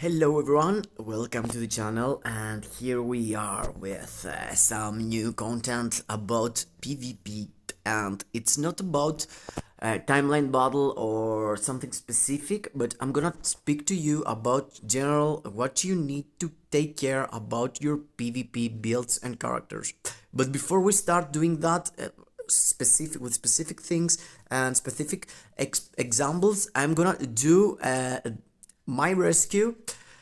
Hello everyone, welcome to the channel, and here we are with some new content about PvP, and it's not about timeline battle or something specific, but I'm gonna speak to you about general what you need to take care about your PvP builds and characters. But before we start doing that, specific things and specific examples, I'm gonna do my rescue.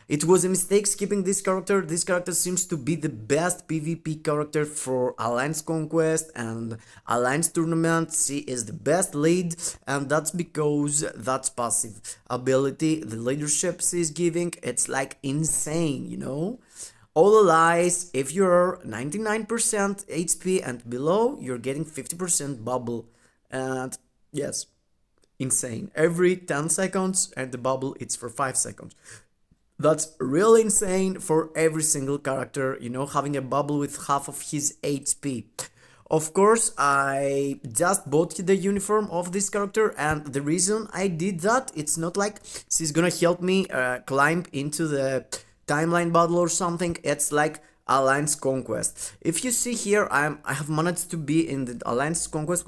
It was a mistake skipping this character. This character seems to be the best PvP character for Alliance Conquest and Alliance Tournament. She is the best lead, and that's because that's passive ability, the leadership she's giving, it's like insane, you know? All allies, if you're 99% HP and below, you're getting 50% bubble. And yes, insane. Every 10 seconds, and the bubble it's for 5 seconds. That's really insane for every single character, you know, having a bubble with half of his HP. Of course, I just bought the uniform of this character, and the reason I did that, it's not like she's gonna help me climb into the timeline battle or something. It's like Alliance Conquest. If you see here, I have managed to be in the Alliance Conquest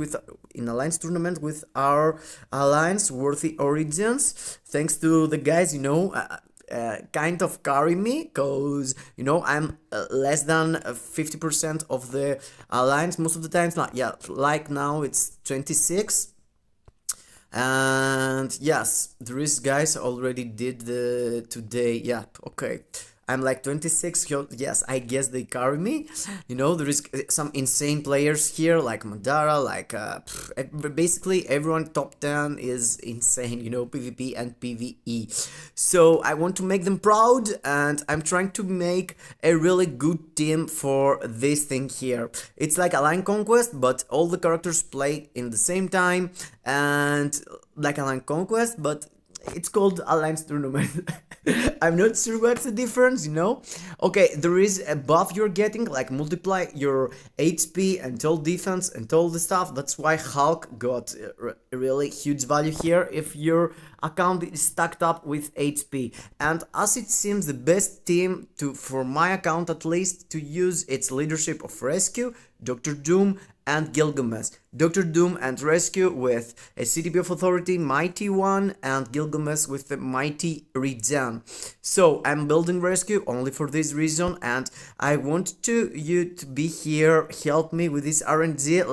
in Alliance Tournament with our Alliance Worthy Origins, thanks to the guys, you know, kind of carry me, cause you know I'm less than 50% of the alliance most of the times. Not yeah, like now it's 26. And yes, there is guys already did the today. Yeah, okay, I'm like 26. Yes, I guess they carry me. You know, there is some insane players here like Madara, like basically everyone top 10 is insane, you know, PvP and PvE. So I want to make them proud, and I'm trying to make a really good team for this thing here. It's like Alliance Conquest, but all the characters play in the same time, and like Alliance Conquest, but it's called Alliance Tournament. I'm not sure what's the difference, you know? Okay, there is a buff you're getting, like multiply your HP and all defense and all the stuff. That's why Hulk got a really huge value here if your account is stacked up with HP. And as it seems the best team for my account at least, to use its leadership of Rescue, Dr. Doom, and Gilgamesh. Dr. Doom and Rescue with a CTP of Authority, Mighty One, and Gilgamesh with the Mighty Regen. So I'm building Rescue only for this reason, and I want you to be here, help me with this RNG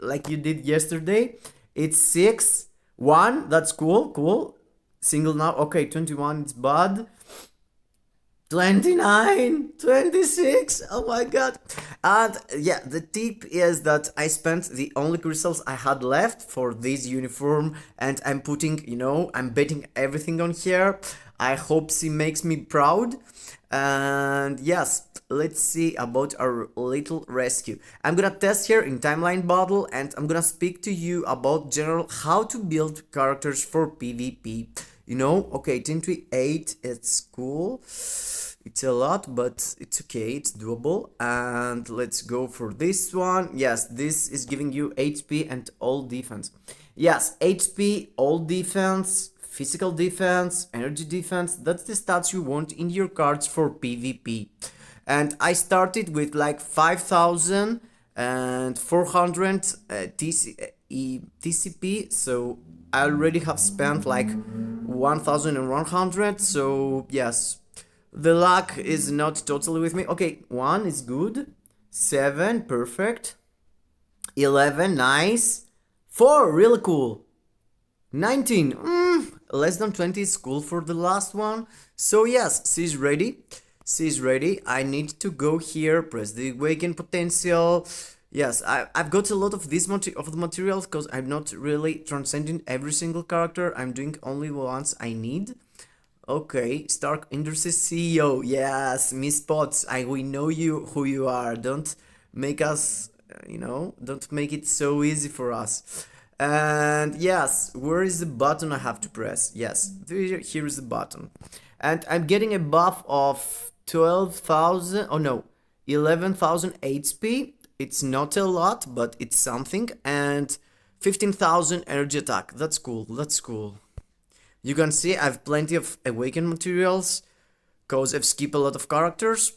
like you did yesterday. It's 6-1, that's cool. Single now, okay, 21, it's bad. 29, 26, oh my god. And yeah, the tip is that I spent the only crystals I had left for this uniform, and I'm putting, you know, I'm betting everything on here. I hope she makes me proud. And yes, let's see about our little rescue. I'm gonna test here in timeline battle, and I'm gonna speak to you about general how to build characters for PvP. You know, okay, 28, it's cool. It's a lot, but it's okay, it's doable. And let's go for this one. Yes, this is giving you HP and all defense. Yes, HP, all defense, physical defense, energy defense. That's the stats you want in your cards for PvP. And I started with like 5,400 TCP, so I already have spent like 1,100. So yes, the luck is not totally with me. Okay, 1 is good. 7, perfect. 11, nice. 4, really cool. 19, less than 20 is cool for the last one. So yes, she's ready. She's ready. I need to go here, press the awaken potential. Yes, I've got a lot of this of the materials because I'm not really transcending every single character. I'm doing only ones I need. Okay, Stark Industries CEO. Yes, Miss Potts, we know you who you are. Don't make us, you know, don't make it so easy for us. And yes, where is the button I have to press? Yes, here is the button. And I'm getting a buff of 12,000, oh no, 11,000 HP. It's not a lot, but it's something. And 15,000 energy attack. That's cool, that's cool. You can see I have plenty of awakened materials, because I've skipped a lot of characters.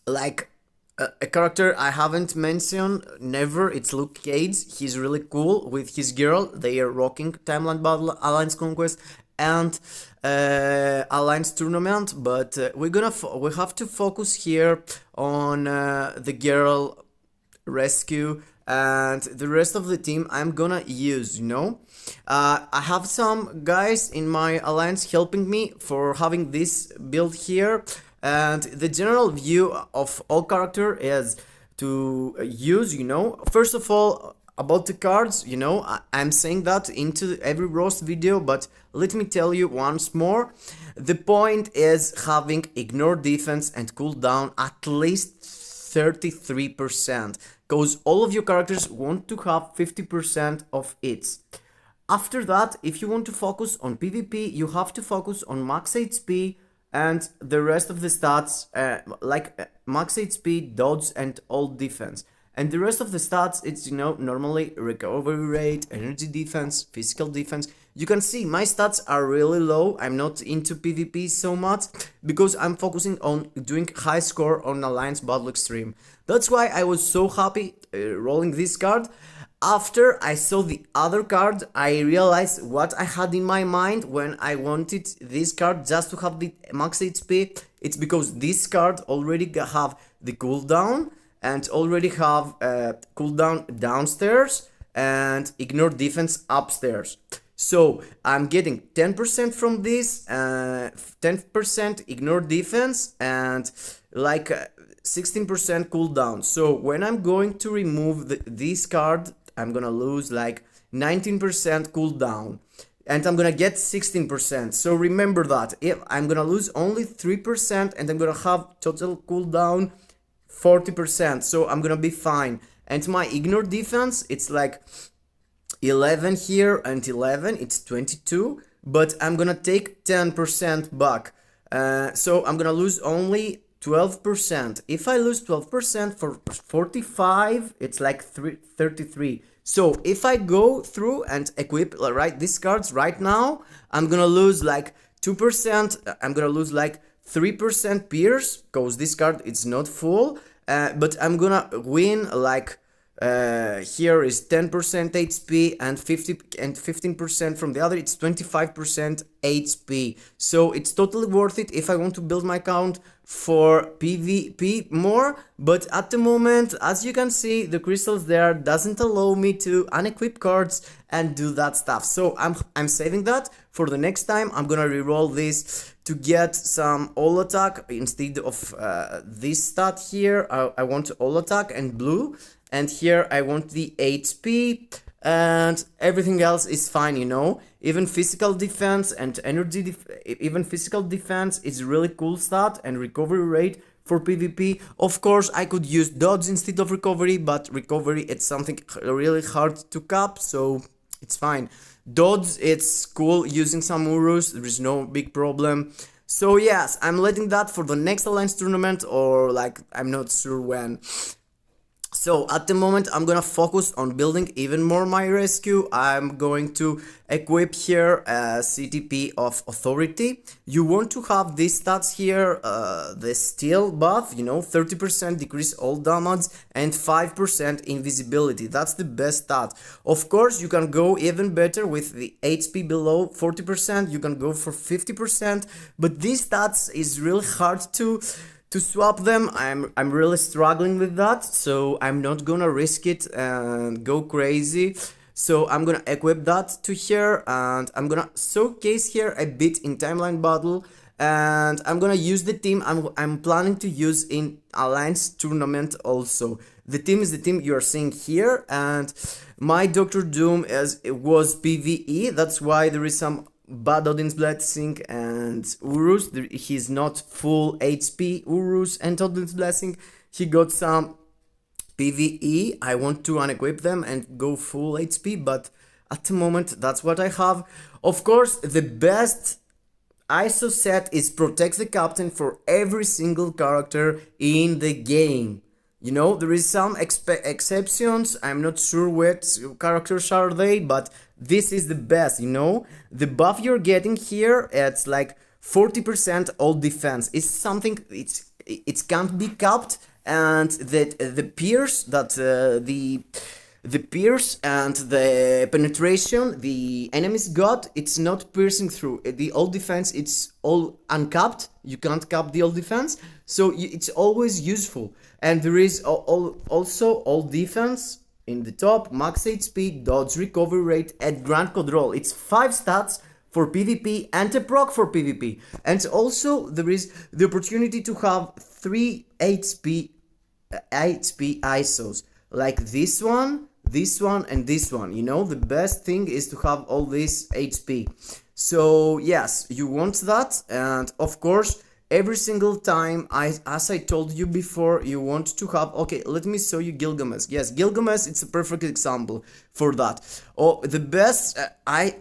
Like a character I haven't mentioned never, it's Luke Cage. He's really cool with his girl. They are rocking Timeline Battle, Alliance Conquest, and Alliance Tournament. But we have to focus here on the girl rescue, and the rest of the team I'm gonna use, you know. I have some guys in my alliance helping me for having this build here, and the general view of all character is to use, you know. First of all, about the cards, you know, I'm saying that into every roast video, but let me tell you once more, the point is having ignore defense and cooldown at least 33%, because all of your characters want to have 50% of it. After that, if you want to focus on PvP, you have to focus on max HP and the rest of the stats, max HP, dodge, and all defense. And the rest of the stats, it's, you know, normally recovery rate, energy defense, physical defense. You can see my stats are really low. I'm not into PvP so much because I'm focusing on doing high score on Alliance Battle Extreme. That's why I was so happy rolling this card. After I saw the other card, I realized what I had in my mind when I wanted this card just to have the max HP. It's because this card already have the cooldown and already have cooldown downstairs and ignore defense upstairs. So I'm getting 10% from this, 10% ignore defense, and like 16% cooldown. So when I'm going to remove this card, I'm gonna lose like 19% cooldown, and I'm gonna get 16%. So remember that if I'm gonna lose only 3%, and I'm gonna have total cooldown 40%. So I'm gonna be fine. And my ignore defense, it's like 11 here and 11, it's 22, but I'm gonna take 10% back. So I'm gonna lose only 12%. If I lose 12% for 45, it's like 33. So if I go through and equip these cards right now, I'm gonna lose like 2%. I'm gonna lose like 3% pierce, because this card is not full. But I'm gonna win like here is 10% HP and 15% from the other. It's 25% HP. So it's totally worth it if I want to build my account for PvP more. But at the moment, as you can see, the crystals there doesn't allow me to unequip cards and do that stuff. So I'm saving that for the next time. I'm gonna reroll this to get some all attack instead of this stat here. I want all attack and blue. And here I want the HP, and everything else is fine, you know. Even physical defense and energy, even physical defense is really cool stat, and recovery rate for PvP. Of course, I could use dodge instead of recovery, but recovery, it's something really hard to cap, so it's fine. Dodge, it's cool using some Urus, there is no big problem. So yes, I'm letting that for the next Alliance tournament, or like, I'm not sure when. So at the moment, I'm gonna focus on building even more my rescue. I'm going to equip here a CTP of authority. You want to have these stats here, the steel buff, you know, 30% decrease all damage and 5% invisibility. That's the best stat. Of course, you can go even better with the HP below 40%. You can go for 50%, but these stats is really hard to swap them. I'm really struggling with that, so I'm not gonna risk it and go crazy. So I'm gonna equip that to here, and I'm gonna showcase here a bit in timeline battle, and I'm gonna use the team I'm planning to use in Alliance tournament also. The team is the team you are seeing here, and my Dr. Doom was PvE. That's why there is some bad Odin's Blessing and Urus. He's not full HP Urus and Odin's Blessing. He got some PvE. I want to unequip them and go full HP, but at the moment that's what I have. Of course, the best ISO set is protect the captain for every single character in the game. You know, there is some exceptions. I'm not sure what characters are they, but this is the best, you know? The buff you're getting here, it's like 40% all defense. It's something, it can't be capped, and that the pierce that the pierce and the penetration the enemies got, it's not piercing through. The all defense, it's all uncapped. You can't cap the all defense, so it's always useful. And there is also all defense in the top, max HP, dodge, recovery rate, and grand control. It's 5 stats for PvP and a proc for PvP. And also there is the opportunity to have 3 HP ISOs, like this one, and this one. You know, the best thing is to have all this HP. So yes, you want that. And of course, every single time, as I told you before, you want to have, okay, let me show you Gilgamesh. Yes, Gilgamesh, it's a perfect example for that. Oh, the best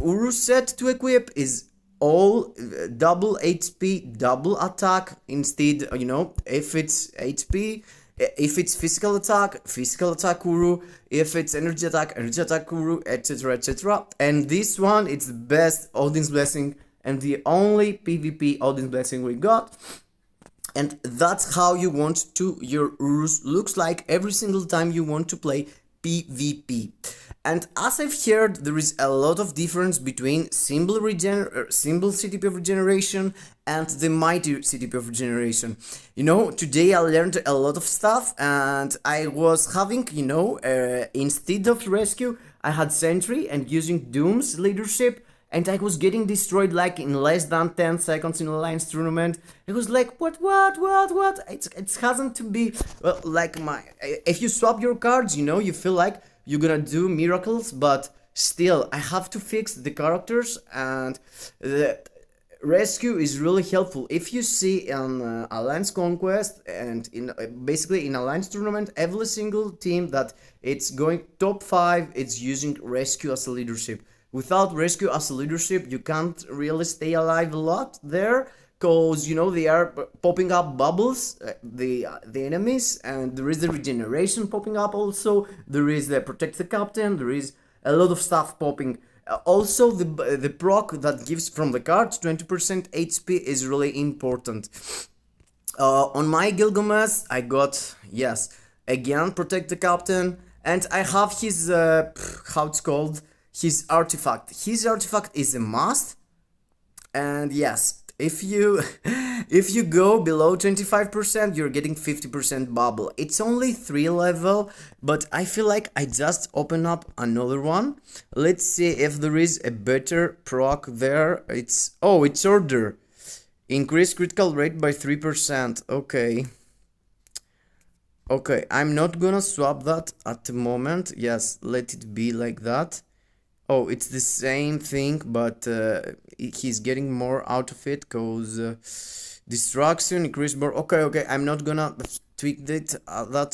Uru set to equip is all double HP, double attack instead, you know, if it's HP, if it's physical attack Uru, if it's energy attack Uru, etc, etc. And this one, it's the best Odin's Blessing and the only PvP Odin's Blessing we got. And that's how you want to your Urus looks like every single time you want to play PvP. And as I've heard, there is a lot of difference between simple CTP of regeneration and the mighty CTP of regeneration. You know, today I learned a lot of stuff, and I was having, you know, instead of rescue, I had sentry and using Doom's leadership, and I was getting destroyed like in less than 10 seconds in Alliance tournament. It was like, what? It hasn't to be, well, like if you swap your cards, you know, you feel like you're gonna do miracles, but still, I have to fix the characters, and the rescue is really helpful. If you see in Alliance Conquest and in basically in Alliance tournament, every single team that it's going top 5, it's using rescue as a leadership. Without rescue as a leadership, you can't really stay alive a lot there, because, you know, they are popping up bubbles, the enemies, and there is the regeneration popping up also, there is the protect the captain, there is a lot of stuff popping. Also, the proc that gives from the cards 20% HP is really important. On my Gilgamesh, I got, yes, again, protect the captain, and I have his, how it's called, his artifact. His artifact is a must, and yes, if you go below 25%, you're getting 50% bubble. It's only 3 level, but I feel like I just open up another one. Let's see if there is a better proc there. It's order. Increase critical rate by 3%. Okay, I'm not gonna swap that at the moment. Yes, let it be like that. Oh, it's the same thing, but he's getting more out of it, because destruction, increase more. Okay, I'm not gonna tweak that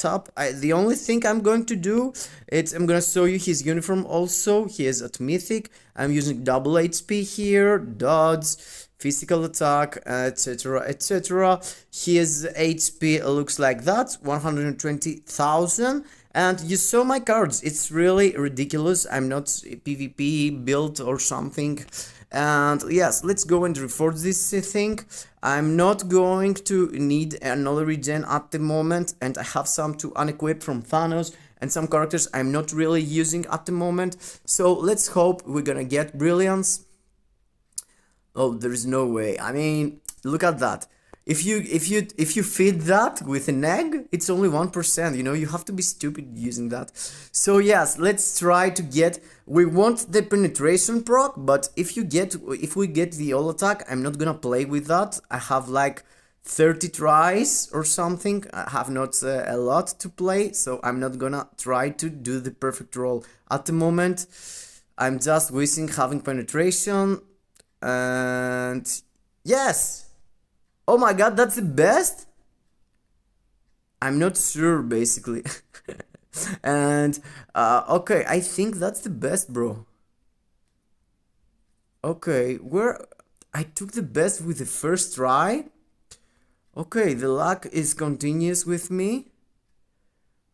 up. The only thing I'm going to do, I'm gonna show you his uniform also. He is at Mythic. I'm using double HP here, dodge, physical attack, etc, etc. His HP looks like that, 120,000. And you saw my cards, it's really ridiculous. I'm not PvP built or something. And yes, let's go and reforge this thing. I'm not going to need another regen at the moment, and I have some to unequip from Thanos and some characters I'm not really using at the moment. So let's hope we're gonna get Brilliance. Oh, there's no way. I mean, look at that. If you feed that with an egg, it's only 1%, you know, you have to be stupid using that. So yes, let's try to get, we want the penetration proc, but if we get the all attack, I'm not gonna play with that. I have like 30 tries or something. I have not a lot to play, so I'm not gonna try to do the perfect roll at the moment. I'm just wishing having penetration, and yes. Oh my god, that's the best? I'm not sure, basically. And, okay, I think that's the best, bro. Okay, I took the best with the first try. Okay, the luck is continuous with me.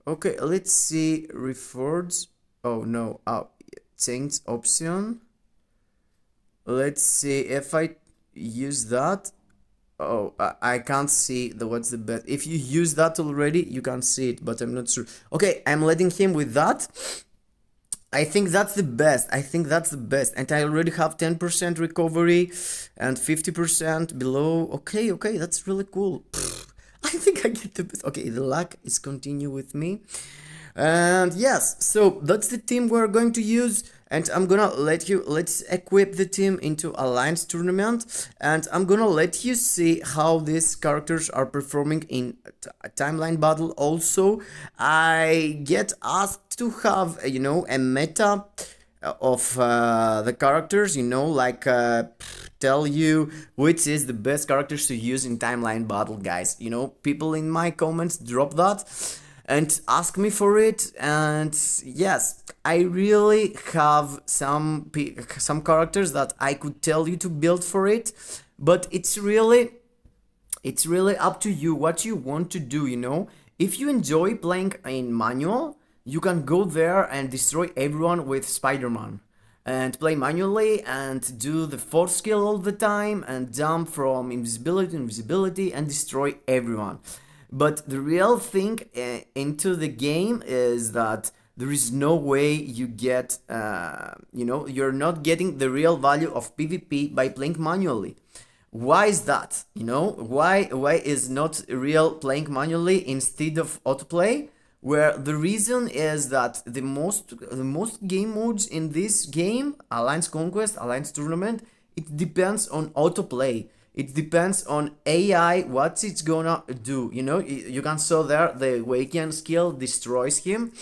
Okay, let's see, reforge. Oh no, changed option. Let's see if I use that. Oh, I can't see what's the best. If you use that already, you can see it, but I'm not sure. Okay, I'm letting him with that. I think that's the best. I think that's the best. And I already have 10% recovery and 50% below. Okay, okay, that's really cool. I think I get the best. Okay, the luck is continue with me. And yes, so that's the team we're going to use, and I'm gonna let's equip the team into Alliance tournament, and I'm gonna let you see how these characters are performing in timeline battle. Also, I get asked to have a meta of the characters, like tell you which is the best characters to use in timeline battle, guys. People in my comments drop that and ask me for it, and yes, I really have some characters that I could tell you to build for it, but it's really up to you what you want to do. If you enjoy playing in manual, you can go there and destroy everyone with Spider-Man and play manually and do the force skill all the time and jump from invisibility to invisibility and destroy everyone. But the real thing into the game is that there is no way you get, you're not getting the real value of PvP by playing manually. Why is that? Why is not real playing manually instead of autoplay? Where the reason is that the most game modes in this game, Alliance Conquest, Alliance Tournament, it depends on autoplay. It depends on AI, what it's gonna do. You can saw there the Awaken skill destroys him.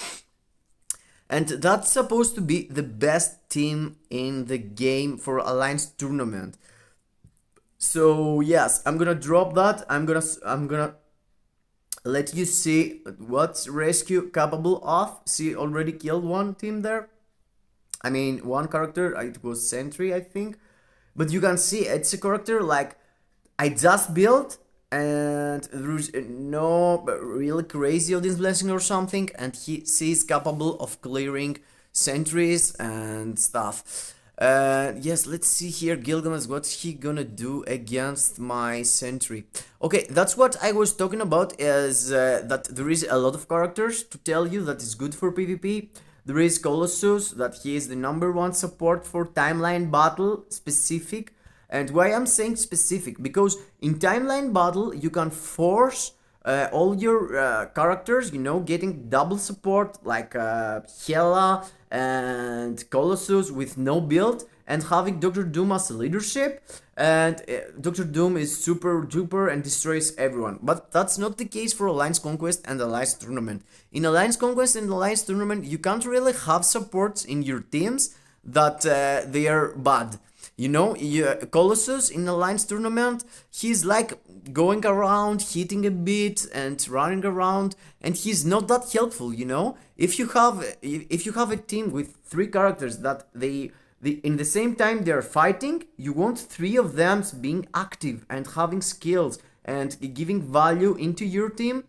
And that's supposed to be the best team in the game for Alliance Tournament. So yes, I'm gonna drop that. I'm gonna let you see what's Rescue capable of. See, already killed one team there. I mean, one character, it was Sentry, I think. But you can see it's a character like I just built, and there's no really crazy audience blessing or something, and he's capable of clearing sentries and stuff. Yes, let's see here, Gilgamesh, what's he gonna do against my sentry? Okay, that's what I was talking about, is that there is a lot of characters to tell you that is good for PvP. There is Colossus, that he is the #1 support for timeline battle specific. And why I'm saying specific? Because in timeline battle, you can force all your characters, getting double support, like Hela and Colossus with no build, and having Dr. Doom as a leadership. And Dr. Doom is super duper and destroys everyone. But that's not the case for Alliance Conquest and Alliance Tournament. In Alliance Conquest and Alliance Tournament, you can't really have supports in your teams that they are bad. Colossus in Alliance Tournament, he's like going around, hitting a bit and running around, and he's not that helpful. If you have a team with 3 characters that they in the same time they're fighting, you want 3 of them being active and having skills and giving value into your team.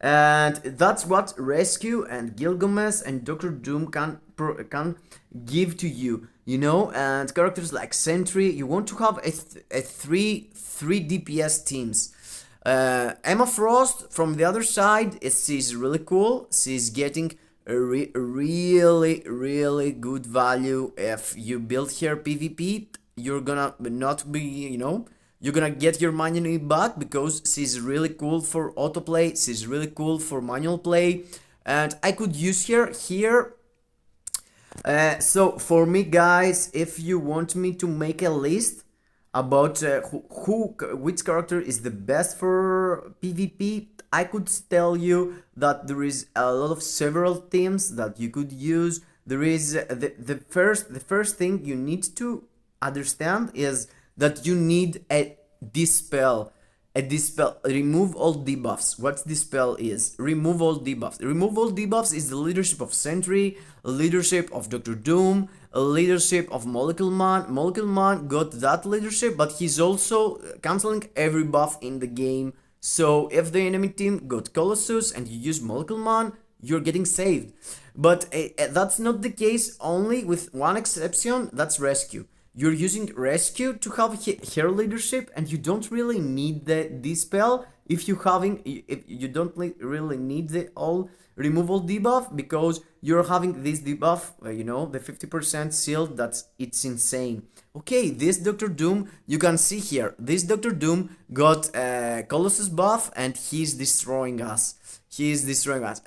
And that's what Rescue and Gilgamesh and Dr. Doom can give to you, and characters like Sentry, you want to have a 3 DPS teams. Emma Frost from the other side, she's really cool. She's getting a really good value. If you build her PvP, you're gonna not be, you're gonna get your money back, because she's really cool for autoplay, she's really cool for manual play, and I could use her here. So for me, guys, if you want me to make a list about which character is the best for PvP, I could tell you that there is a lot of several teams that you could use. There is the first thing you need to understand is that you need a dispel. Remove all debuffs. What dispel is? Remove all debuffs. Remove all debuffs is the leadership of Sentry, leadership of Dr. Doom, leadership of Molecule Man. Molecule Man got that leadership, but he's also canceling every buff in the game. So if the enemy team got Colossus and you use Molecule Man, you're getting saved. But that's not the case, only with one exception, that's rescue. You're using rescue to have her leadership, and you don't really need this spell if you don't really need the all removal debuff, because you're having this debuff, the 50% shield. It's insane. Okay, this Doctor Doom, you can see here, this Doctor Doom got Colossus buff, and he's destroying us.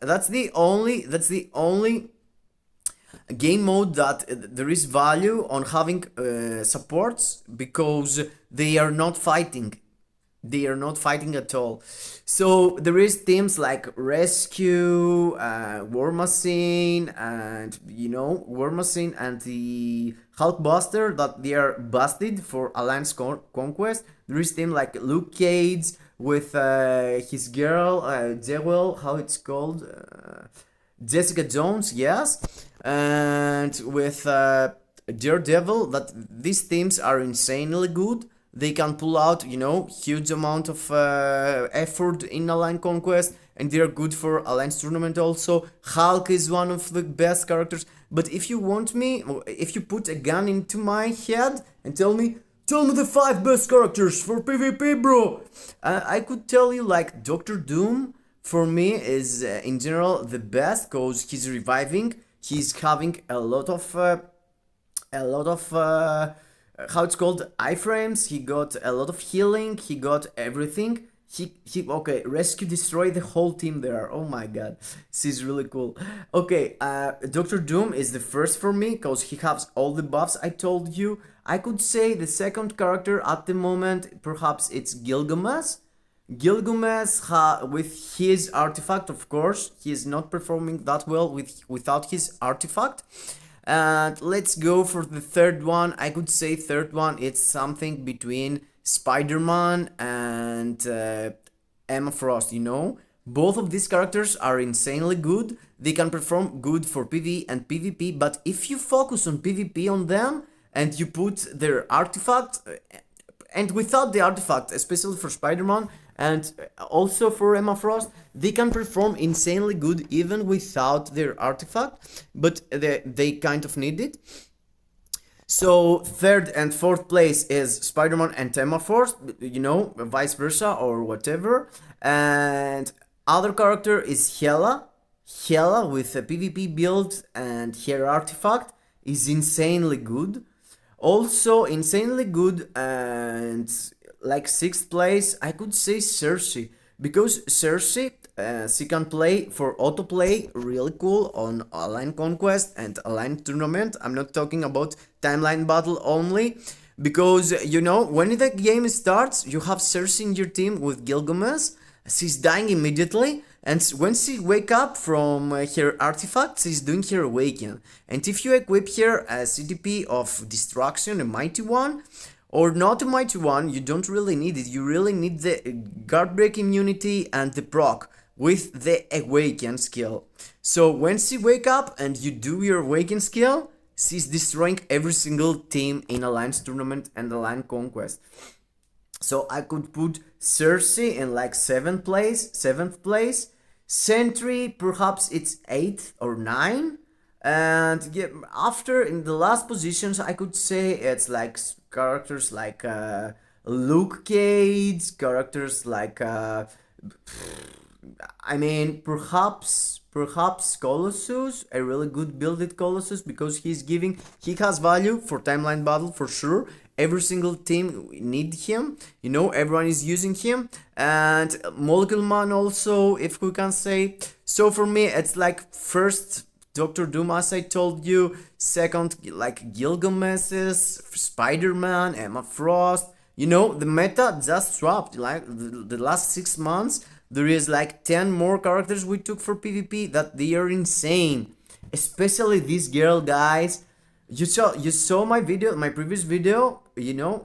That's the only game mode that there is value on having supports, because they are not fighting. They are not fighting at all. So there is themes like Rescue, War Machine, and War Machine and the Hulkbuster, that they are busted for Alliance Conquest. There is theme like Luke Cage with his girl, Jewel, how it's called, Jessica Jones, yes, and with Daredevil. That these themes are insanely good. They can pull out, huge amount of effort in Alliance Conquest, and they are good for Alliance Tournament also. Hulk is one of the best characters. But if you put a gun into my head and tell me the 5 best characters for PvP, bro, I could tell you like Doctor Doom for me is in general the best, because he's reviving. He's having a lot of how it's called, iframes. He got a lot of healing. He got everything. He okay, rescue, destroy the whole team there. Oh my god, this is really cool. Okay, Doctor Doom is the first for me, because he has all the buffs I told you. I could say the second character at the moment, perhaps it's Gilgamesh. With his artifact, of course, he is not performing that well without his artifact. And let's go for the third one. I could say third one, it's something between Spider-Man and Emma Frost, Both of these characters are insanely good. They can perform good for PvE and PvP, but if you focus on PvP on them and you put their artifact, and without the artifact, especially for Spider-Man and also for Emma Frost, they can perform insanely good even without their artifact, but they kind of need it. So third and fourth place is Spider-Man and Emma Frost, vice versa or whatever. And other character is Hela with a PvP build, and her artifact is insanely good. Also insanely good, and like sixth place, I could say Cersei, because Cersei, she can play for autoplay really cool on Alliance Conquest and Alliance Tournament. I'm not talking about timeline battle only, because when the game starts, you have Cersei in your team with Gilgamesh. She's dying immediately, and when she wake up from her artifact, she's doing her awaken. And if you equip her a CDP of destruction, a mighty one, or not a mighty one, you don't really need it. You really need the guard break immunity and the proc with the awaken skill. So when she wake up and you do your awaken skill, she's destroying every single team in Alliance Tournament and Alliance Conquest. So I could put Cersei in like 7th place. Sentry, perhaps it's 8th or 9th. And yeah, after, in the last positions, I could say it's like characters like Luke Cage, characters like perhaps Colossus, a really good builded Colossus, because he has value for timeline battle for sure. Every single team need him, everyone is using him. And Molecule Man also, if we can say. So for me, it's like first Doctor Doom, as I told you. Second, like Gilgamesh, Spider-Man, Emma Frost. The meta just dropped. Like the last 6 months, there is like 10 more characters we took for PvP that they are insane. Especially this girl, guys. You saw my previous video.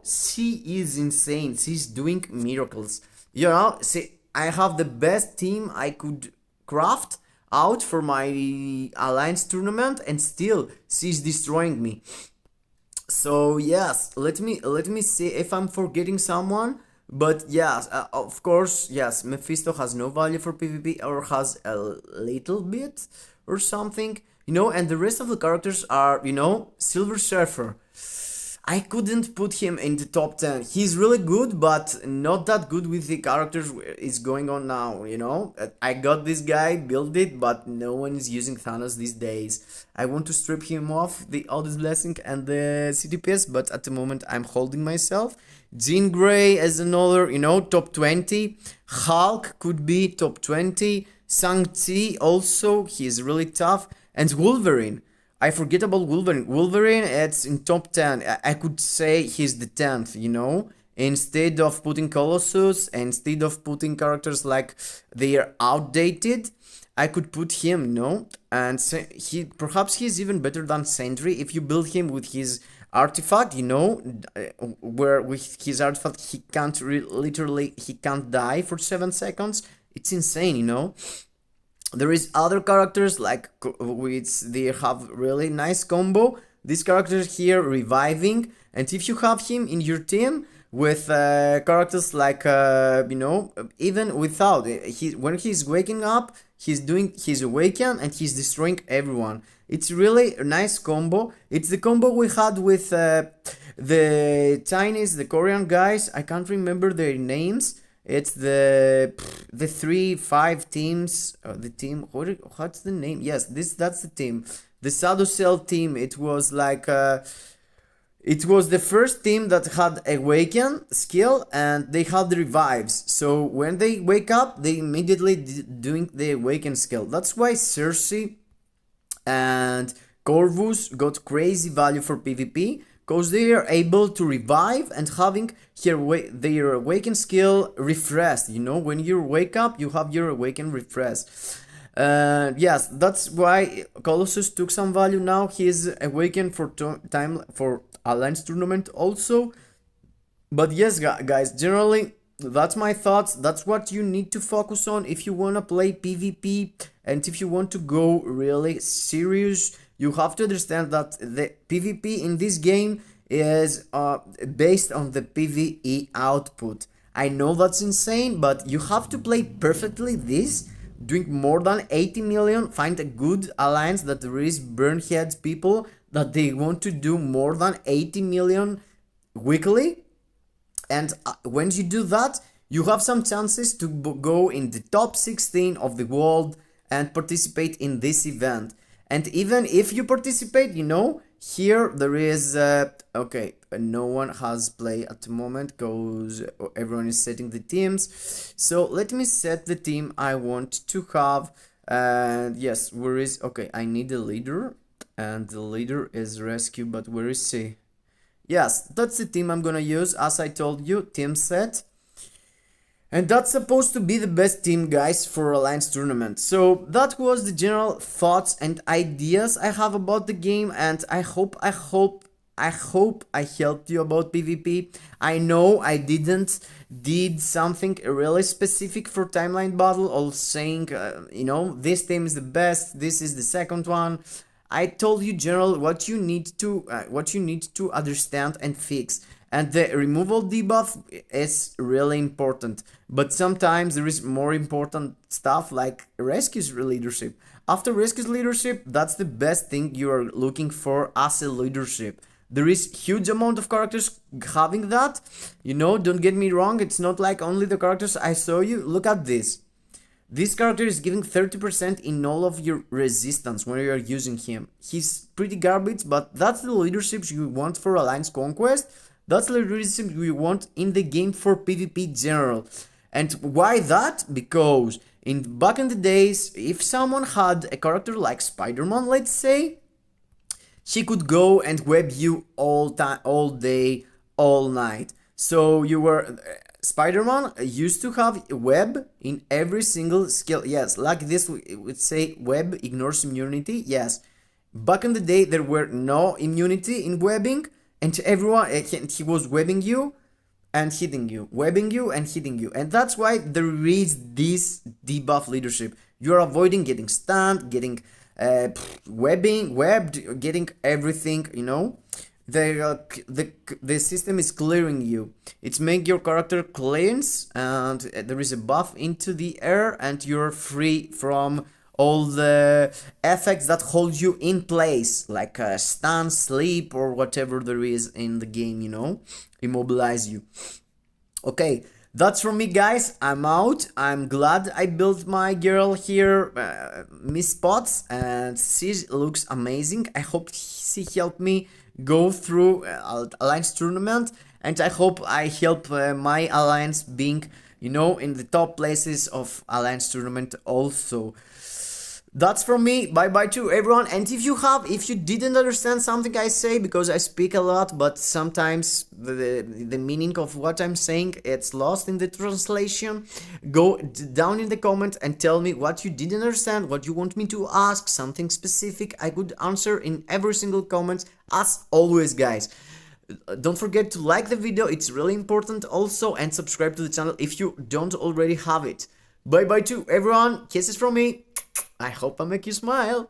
She is insane. She's doing miracles. See, I have the best team I could craft out for my Alliance Tournament, and still she's destroying me. So yes, let me see if I'm forgetting someone. But yes, of course, yes, Mephisto has no value for PvP or has a little bit or something, and the rest of the characters are, Silver Surfer. I couldn't put him in the top 10. He's really good, but not that good with the characters is going on now. I got this guy, built it, but no one is using Thanos these days. I want to strip him off the Oldest Blessing and the CTPS, but at the moment I'm holding myself. Jean Grey as another, top 20. Hulk could be top 20. Shang-Chi also, he's really tough. And Wolverine. I forget about Wolverine. Wolverine, it's in top 10. I could say he's the 10th. Instead of putting Colossus, instead of putting characters like they are outdated, I could put him. And perhaps he's even better than Sentry if you build him with his artifact, where with his artifact he can't literally he can't die for 7 seconds. It's insane. There is other characters like which they have really nice combo. This character here reviving, and if you have him in your team with characters like even without when he's waking up, he's awakened and he's destroying everyone. It's really a nice combo. It's the combo we had with the Chinese, the Korean guys. I can't remember their names. It's the 3-5 teams. The team. What's the name? Yes, that's the team. The Shadow Cell team. It was like it was the first team that had awaken skill and they had the revives. So when they wake up, they immediately doing the awaken skill. That's why Cersei and Corvus got crazy value for PvP, because they are able to revive and having their awaken skill refreshed. When you wake up, you have your awaken refreshed. Yes, that's why Colossus took some value now. He is awakened for time for Alliance tournament also. But yes, guys, generally that's my thoughts. That's what you need to focus on if you want to play PvP, and if you want to go really serious. You have to understand that the PvP in this game is based on the PvE output. I know that's insane, but you have to play perfectly this, doing more than 80 million, find a good alliance that there is burnheads people that they want to do more than 80 million weekly. And when you do that, you have some chances to go in the top 16 of the world and participate in this event. And even if you participate, here there is okay, no one has play at the moment because everyone is setting the teams. So let me set the team I want to have. And yes, where is, okay, I need a leader, and the leader is rescue, but where is he? Yes, that's the team I'm gonna use. As I told you, team set. And that's supposed to be the best team, guys, for Alliance tournament. So that was the general thoughts and ideas I have about the game, and I hope I helped you about PvP. I know I did something really specific for timeline battle, or saying this team is the best, this is the second one. I told you general what you need to understand and fix. And the removal debuff is really important. But sometimes there is more important stuff like rescues leadership. After rescues leadership, that's the best thing you are looking for as a leadership. There is huge amount of characters having that. Don't get me wrong, it's not like only the characters I saw you. Look at this. This character is giving 30% in all of your resistance when you are using him. He's pretty garbage, but that's the leadership you want for Alliance Conquest. That's the leadership you want in the game for PvP general. And why that? Because back in the days, if someone had a character like Spider-Man, let's say, she could go and web you all day, all night. So you were Spider-Man used to have a web in every single skill. Yes, like this we would say web ignores immunity. Yes, back in the day there were no immunity in webbing, and everyone he was webbing you and hitting you, webbing you and hitting you, and that's why there is this debuff leadership. You're avoiding getting stunned, getting webbed, getting everything. the system is clearing you. It's make your character cleanse, and there is a buff into the air, and you're free from all the effects that hold you in place, like stun, sleep, or whatever there is in the game, you know, immobilize you. Okay, that's from me, guys. I'm out. I'm glad I built my girl here, Miss Spots, and she looks amazing. I hope she helped me go through Alliance tournament, and I hope I help my Alliance being, you know, in the top places of Alliance tournament also. That's from me. Bye bye to everyone. And if you didn't understand something I say, because I speak a lot, but sometimes the meaning of what I'm saying, it's lost in the translation, go down in the comment and tell me what you didn't understand, what you want me to ask, something specific I could answer in every single comment, as always, guys. Don't forget to like the video, it's really important also, and subscribe to the channel if you don't already have it. Bye bye to everyone. Kisses from me. I hope I make you smile.